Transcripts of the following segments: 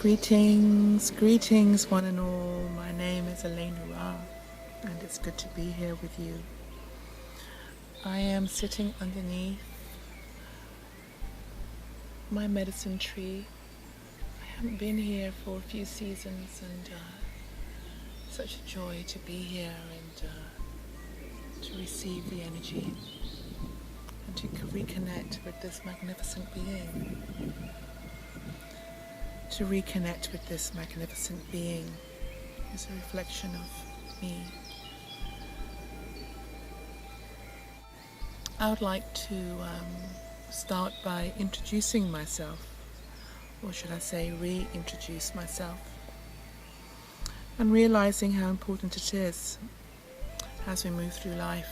Greetings, greetings one and all. My name is Elaine Ra, and it's good to be here with you. I am sitting underneath my medicine tree. I haven't been here for a few seasons, and such a joy to be here and to receive the energy and to reconnect with this magnificent being. To reconnect with this magnificent being is a reflection of me. I would like to start by introducing myself, or should I say reintroduce myself, and realizing how important it is as we move through life,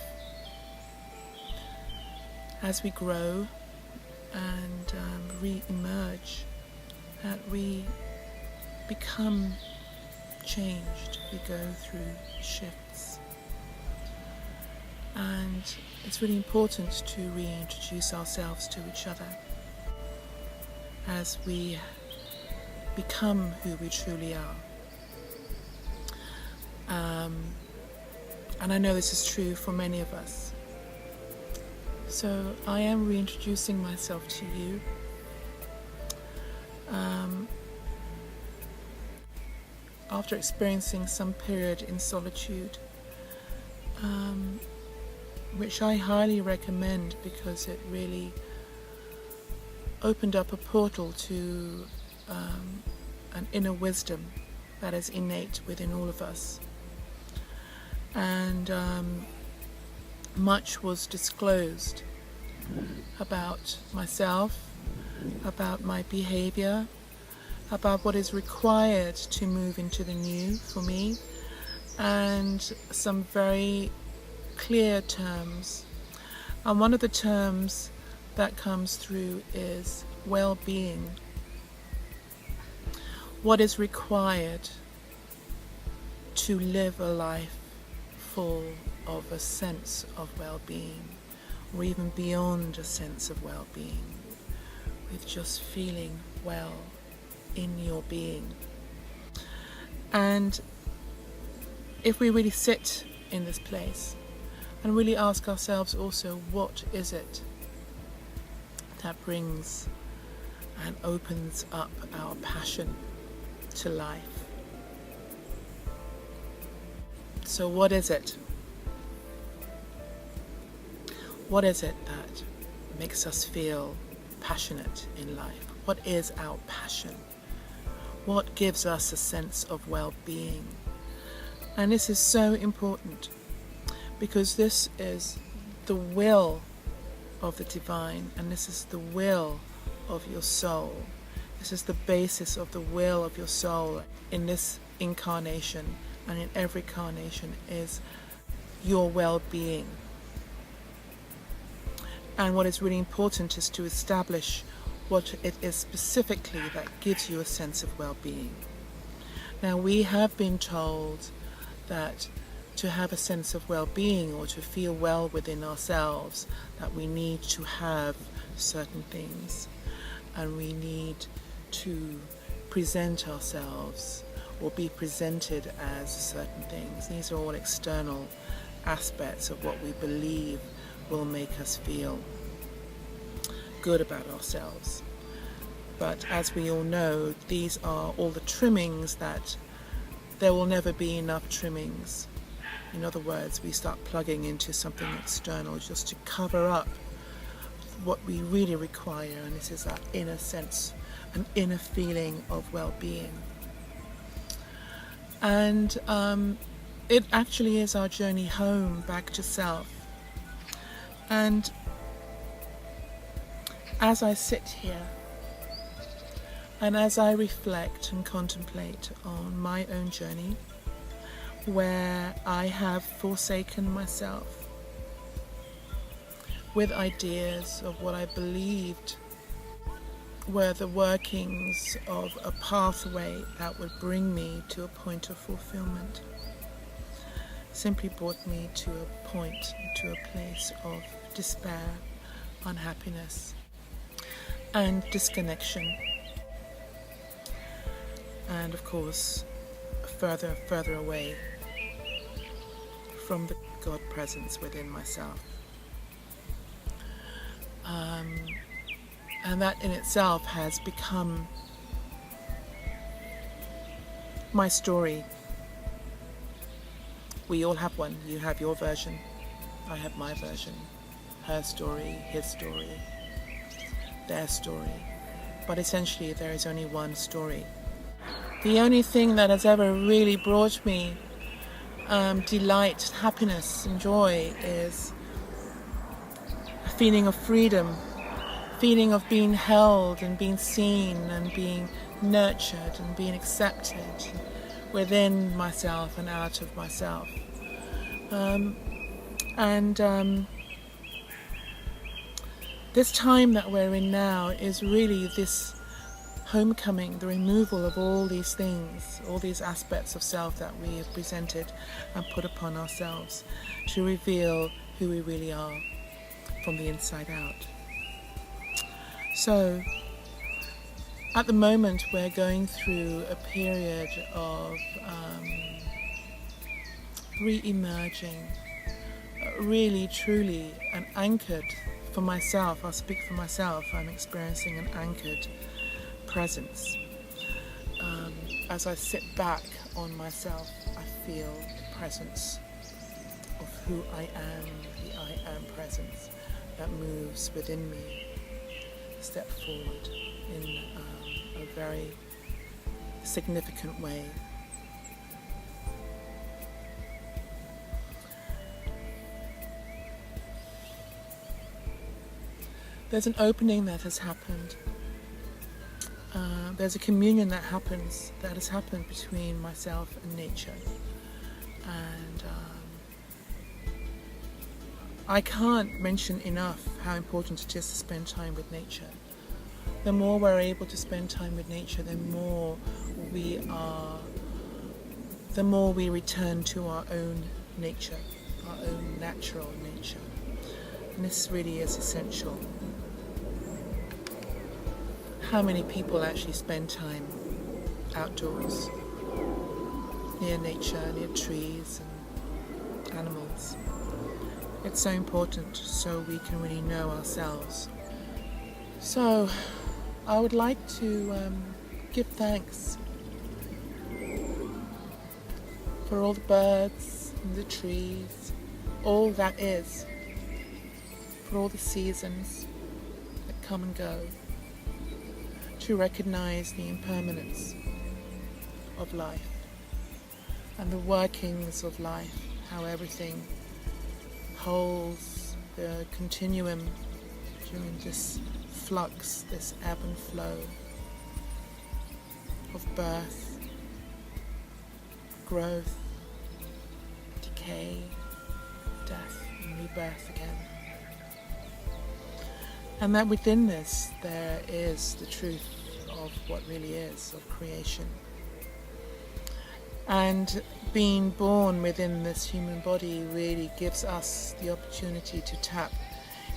as we grow and re-emerge, that we become changed, we go through shifts. And it's really important to reintroduce ourselves to each other as we become who we truly are. And I know this is true for many of us. So I am reintroducing myself to you. After experiencing some period in solitude, which I highly recommend because it really opened up a portal to an inner wisdom that is innate within all of us. And much was disclosed about myself, about my behavior, about what is required to move into the new for me, and some very clear terms. And one of the terms that comes through is well-being. What is required to live a life full of a sense of well-being, or even beyond a sense of well-being, with just feeling well in your being. And if we really sit in this place and really ask ourselves also, what is it that brings and opens up our passion to life? So what is it? What is it that makes us feel passionate in life? What is our passion? What gives us a sense of well-being? And this is so important because this is the will of the divine, and this is the will of your soul. This is the basis of the will of your soul in this incarnation and in every incarnation is your well-being. And what is really important is to establish what it is specifically that gives you a sense of well-being. Now, we have been told that to have a sense of well-being or to feel well within ourselves, that we need to have certain things and we need to present ourselves or be presented as certain things. These are all external aspects of what we believe will make us feel good about ourselves. But as we all know, these are all the trimmings that there will never be enough trimmings. In other words, we start plugging into something external just to cover up what we really require, and this is our inner sense, an inner feeling of well-being. And it actually is our journey home, back to self. And as I sit here and as I reflect and contemplate on my own journey, where I have forsaken myself with ideas of what I believed were the workings of a pathway that would bring me to a point of fulfillment, simply brought me to a point, to a place of despair, unhappiness, and disconnection. and of course further and further away from the God presence within myself. And that in itself has become my story. We all have one. You have your version, I have my version. Her story, his story, their story. But essentially there is only one story. The only thing that has ever really brought me delight, happiness and joy is a feeling of freedom, feeling of being held and being seen and being nurtured and being accepted within myself and out of myself. This time that we're in now is really this homecoming, the removal of all these things, all these aspects of self that we have presented and put upon ourselves to reveal who we really are from the inside out. So, at the moment we're going through a period of re-emerging, really, truly, and anchored for myself. I'll speak for myself. I'm experiencing an anchored presence. As I sit back on myself, I feel the presence of who I am, the I am presence that moves within me, step forward in a very significant way. There's an opening that has happened. There's a communion that has happened between myself and nature. And I can't mention enough how important it is to spend time with nature. The more we're able to spend time with nature, the more we return to our own nature, our own natural nature. And this really is essential. How many people actually spend time outdoors, near nature, near trees and animals? It's so important so we can really know ourselves. So I would like to give thanks for all the birds and the trees, all that is, for all the seasons that come and go, to recognize the impermanence of life and the workings of life, how everything holds the continuum during this flux, this ebb and flow of birth, growth, decay, death and rebirth again. And that within this there is the truth of what really is, of creation. And being born within this human body really gives us the opportunity to tap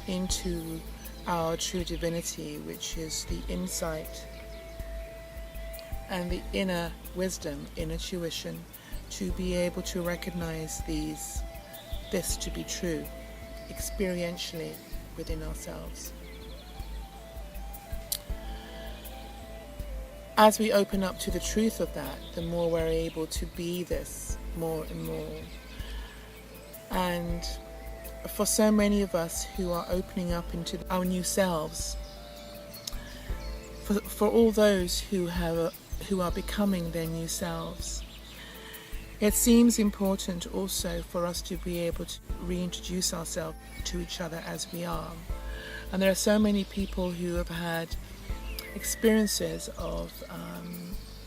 into our true divinity, which is the insight and the inner wisdom, inner tuition, to be able to recognize this to be true, experientially within ourselves. As we open up to the truth of that, the more we're able to be this more and more. And for so many of us who are opening up into our new selves, for all those who are becoming their new selves, it seems important also for us to be able to reintroduce ourselves to each other as we are. And there are so many people who have had experiences of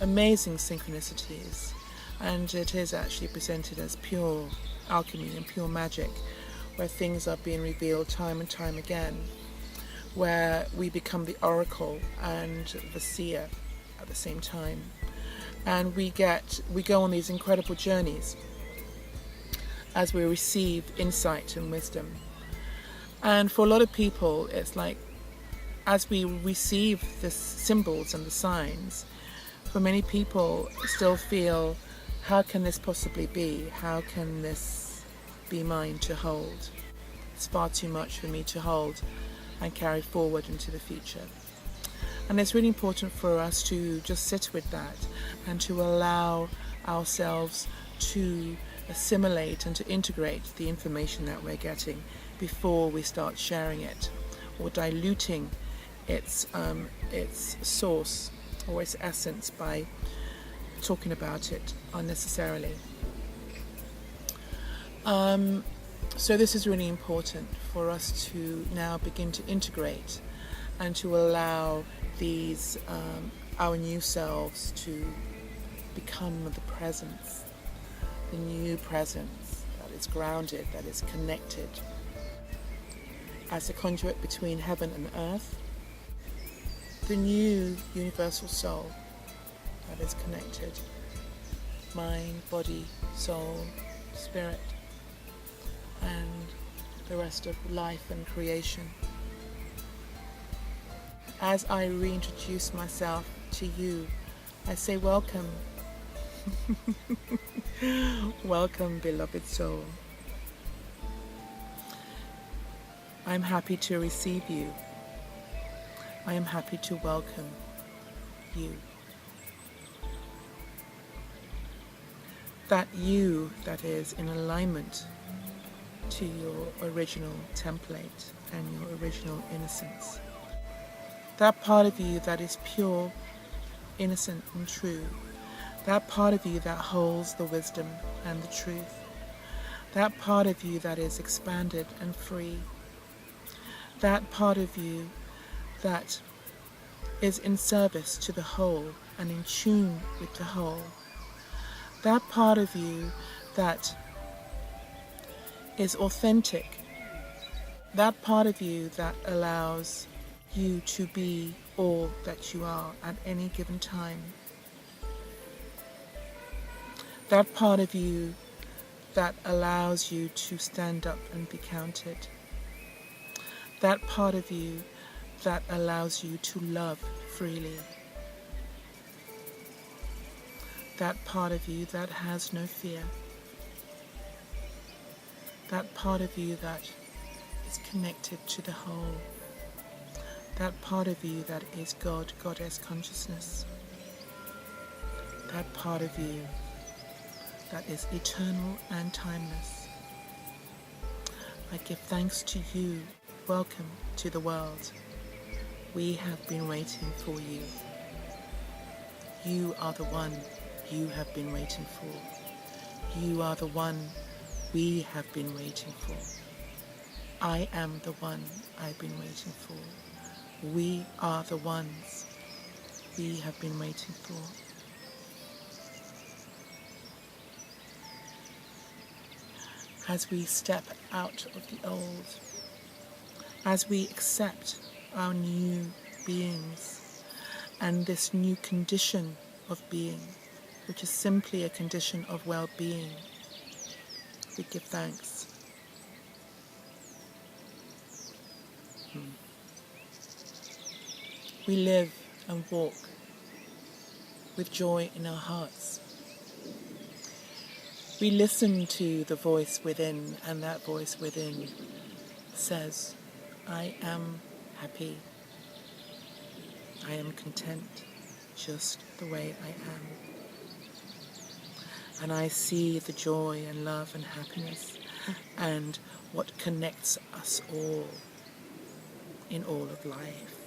amazing synchronicities, and it is actually presented as pure alchemy and pure magic, where things are being revealed time and time again, where we become the oracle and the seer at the same time, and we go on these incredible journeys as we receive insight and wisdom. And for a lot of people, it's like, as we receive the symbols and the signs, For many people still feel, how can this possibly be? How can this be mine to hold? It's far too much for me to hold and carry forward into the future. And it's really important for us to just sit with that and to allow ourselves to assimilate and to integrate the information that we're getting before we start sharing it or diluting its source or its essence by talking about it unnecessarily. So this is really important for us to now begin to integrate and to allow these our new selves to become the presence, the new presence that is grounded, that is connected as a conduit between heaven and earth, the new universal soul that is connected, mind, body, soul, spirit, and the rest of life and creation. As I reintroduce myself to you, I say welcome. Welcome, beloved soul. I'm happy to receive you. I am happy to welcome you. That you that is in alignment to your original template and your original innocence. That part of you that is pure, innocent and true. That part of you that holds the wisdom and the truth. That part of you that is expanded and free. That part of you that is in service to the whole and in tune with the whole. That part of you that is authentic. That part of you that allows you to be all that you are at any given time. That part of you that allows you to stand up and be counted. That part of you that allows you to love freely. That part of you that has no fear. That part of you that is connected to the whole. That part of you that is God, Goddess consciousness. That part of you that is eternal and timeless. I give thanks to you. Welcome to the world. We have been waiting for you. You are the one you have been waiting for. You are the one we have been waiting for. I am the one I've been waiting for. We are the ones we have been waiting for. As we step out of the old, as we accept our new beings and this new condition of being, which is simply a condition of well-being, we give thanks. We live and walk with joy in our hearts. We listen to the voice within, and that voice within says, I am happy. I am content just the way I am. And I see the joy and love and happiness and what connects us all in all of life.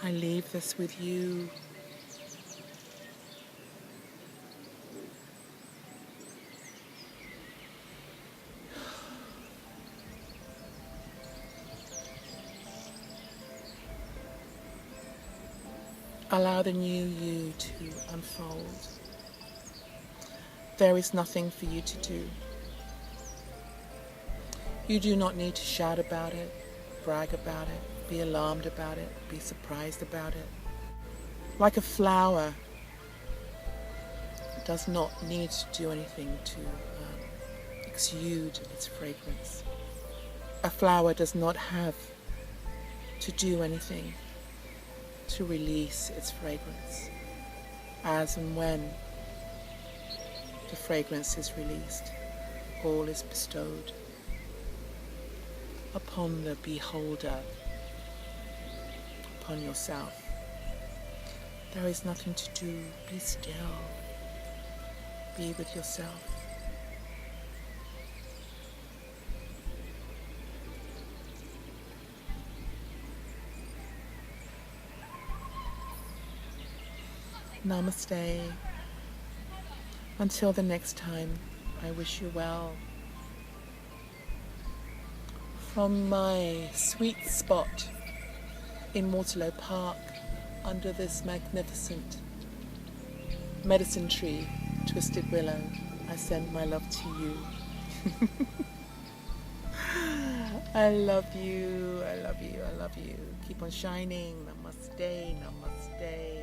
I leave this with you. Allow the new you to unfold. There is nothing for you to do. You do not need to shout about it, brag about it, be alarmed about it, be surprised about it. Like a flower, it does not need to do anything to exude its fragrance. a flower does not have to do anything to release its fragrance. As and when the fragrance is released, all is bestowed upon the beholder, upon yourself. There is nothing to do. Be still. Be with yourself. Namaste. Until the next time, I wish you well. From my sweet spot in Waterloo Park, under this magnificent medicine tree, Twisted Willow, I send my love to you. I love you, I love you, I love you. Keep on shining. Namaste, namaste.